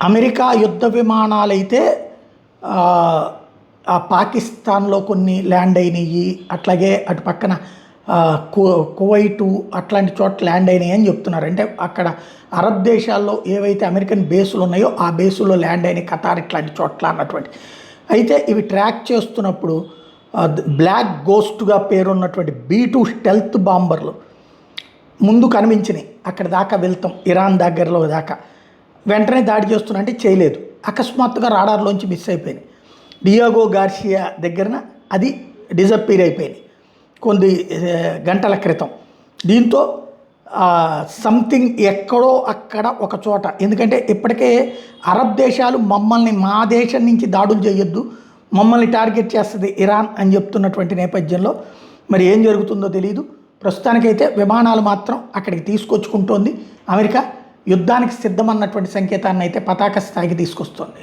America యుద్ధ విమానాలైతే ఆ పాకిస్తాన్లో కొన్ని ల్యాండ్ అయినాయి, అట్లాగే అటు పక్కన కువైటు అట్లాంటి చోట్ల ల్యాండ్ అయినాయి అని చెప్తున్నారు. అంటే అక్కడ అరబ్ దేశాల్లో ఏవైతే అమెరికన్ బేసులు ఉన్నాయో ఆ బేసుల్లో ల్యాండ్ అయినాయి, ఖతార్ ఇట్లాంటి చోట్ల అన్నటువంటి. అయితే ఇవి ట్రాక్ చేస్తున్నప్పుడు బ్లాక్ గోస్ట్గా పేరున్నటువంటి B-2 స్టెల్త్ బాంబర్లు ముందు కనిపించినాయి. అక్కడ దాకా వెళ్తాం, ఇరాన్ దగ్గరలో దాకా వెంటనే దాడి చేస్తున్నట్టే చేయలేదు. అకస్మాత్తుగా రాడార్లోంచి మిస్ అయిపోయింది. డియాగో గార్సియా దగ్గరన అది డిజప్పీర్ అయిపోయింది కొన్ని గంటల క్రితం. దీంతో సంథింగ్ ఎక్కడో అక్కడ ఒక చోట, ఎందుకంటే ఇప్పటికే అరబ్ దేశాలు మమ్మల్ని మా దేశం నుంచి దాడులు చేయొద్దు, మమ్మల్ని టార్గెట్ చేస్తుంది ఇరాన్ అని చెప్తున్నటువంటి నేపథ్యంలో మరి ఏం జరుగుతుందో తెలియదు. ప్రస్తుతానికైతే విమానాలు మాత్రం అక్కడికి తీసుకొచ్చుకుంటోంది అమెరికా. యుద్ధానికి సిద్ధమన్నటువంటి సంకేతాన్ని అయితే పతాక స్థాయికి తీసుకొస్తుంది.